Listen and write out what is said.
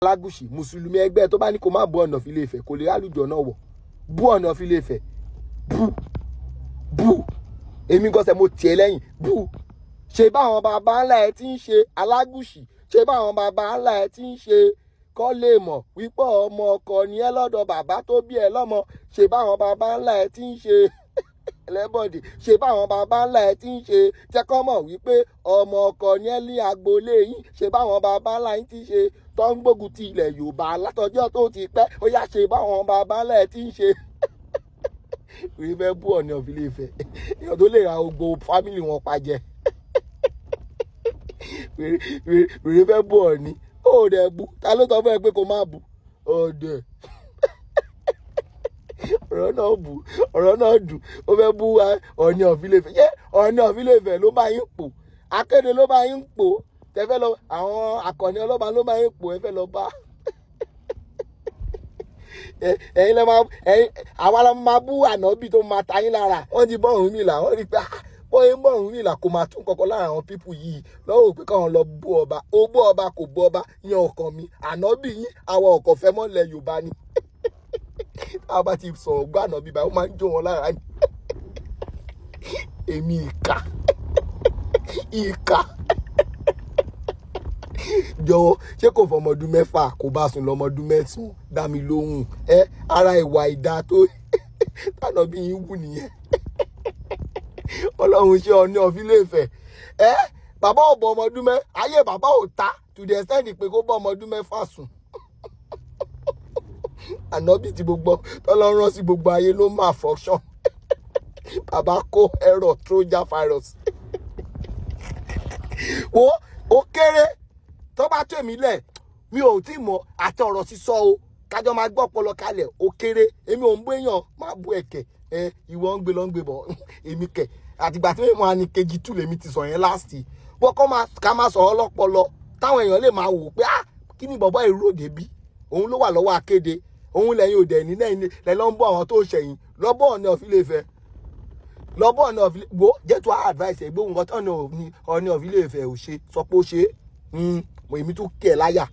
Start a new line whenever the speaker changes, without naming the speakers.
Alágùṣì mùsùlùmí ẹgbẹ́ tó bá ní kó má bú Ọ̀nà of Ilé-Ifẹ̀ kò lè rálùjọ náà wọ̀. Bú Ọ̀nà of Ilé-Ifẹ̀ bú èmi gọ́sẹ̀ mo tiẹ̀ lẹ́yìn bú. Ṣé báwọn bàbá ńlá ẹ ti ń ṣe Alágùṣì, ṣé báwọn bàbá ńlá ẹ ti ń ṣe kọ́ lè mọ̀ wípé ọmọ ọkọ ni ẹ lọ́dọ̀ bàbá tó bí ẹ lọ́mọ, ṣé báwọn bàbá ńlá ẹ ti ń ṣe ẹlẹ́bọ̀dì, ṣé báwọn bàbá ńlá ẹ ti ń ṣe jẹ́kọ́ mọ̀ wípé ọmọ ọkọ ni ẹ ní agboolé yín, ṣé báwọn bàbá ńlá yín ti ṣe tó ń gbógun ti ilẹ̀ Yorùbá látọjọ́ tó ti pẹ́, ó yá ṣe báwọn bàbá ńlá ẹ ti ń ṣe. Rí fẹ́ bú Ọ̀nà of Ilé-Ifẹ̀ èèyàn tó lè ra gbogbo fámìlì wọn pa jẹ. Rí fẹ́ bú Ọ̀ọ̀ni ó dẹ̀ bú, ta ló sọ fún ẹ pé kó má bú ọ̀dẹ̀. Ọ̀rọ̀ náà bù, ọ̀rọ̀ náà dùn, ó fẹ́ bú Ọ̀ọ̀ni of Ilé-Ifẹ̀. Ṣé Ọ̀ọ̀ni of Ilé-Ifẹ̀ ló bá yín pò? Akéde ló bá yín pò? Tẹ́fẹ́ lọ àwọn akọni ọlọ́ba ló bá yín pò, ẹ fẹ́ lọ bá. Ẹ̀yin lẹ máa àwa la máa bú Ànábì tó máa ta yín lára. Wọ́n ti bọ́ Ọ̀rúnmìlà, wọ́n rí pé bóyá ń bọ̀ Ọ̀rúnmìlà kò máa tún kankan lára àwọn pípù yìí lọ́wọ́ pé káwọn lọ bú ọba. Ó bú ọba kò bú ọba yan ọkàn mi. Ànábì yín àwọn ọkọ̀ fẹ́ mọ́lẹ̀ Yorùbá ni. Tá bá ti sọ̀rọ̀ gbọ́ Ànábì báyìí ó máa ń jó wọn lára ni. Èmi ìkà jọ̀wọ́ ṣé kò fọmọdún mẹ́fà kò bá sùn lọ́mọdún mẹ́sàn-án dá mi lóhùn ara ìwà ìdá tó tànàbí yín wù nìyẹn. Ọlọ́run ṣe Ọ̀ọ̀ni of Ilé-Ifẹ̀ bàbá ò bọ ọmọdún ayé bàbá ò ta to the extent pé kó bọ ọmọdún mẹ́fà sùn. Ànábì tí gbogbo tọ́lọ́run sí gbogbo ayé ló máa function. Bàbá kó ẹ̀rọ Trojan virus. Wo ó kéré tó bá tó èmi lẹ̀ mi ò tí mọ̀ àti ọ̀rọ̀ sísọ o kájọ máa gbọ́ ọpọlọ kalẹ̀ ó kéré èmi ò ń bú èèyàn máa bú ẹ̀kẹ́ ìwọ ń gbé lọ ń gbé bọ̀ èmi kẹ̀ àtìgbà tí mo máa ní kejì tù lèmi ti sọ yẹn láàsì wọ́n kọ́ ká máa sọ̀rọ̀ lọ́pọlọ táwọn èèyàn lè máa wò pé kí ni bọ̀bọ́ ìró òde bí òun ló wà lọ́wọ́ Akéde òun lẹ́yìn òde ní lẹ́yìn lọ́ ń bọ́ àwọn tó ṣẹ̀yìn lọ́bọ̀ Ọ̀ọ̀ni of Ilé-Ifẹ̀ lọ́bọ̀ Ọ̀ọ̀ni of Ilé-Ifẹ̀ wo jẹ́ tó advice ẹ̀ gbóhùn nǹkan tó Ọ̀ọ̀ni of Ilé-Ifẹ̀ ò ṣe sọ pé ó ṣe èmi tún kẹ̀ láyà.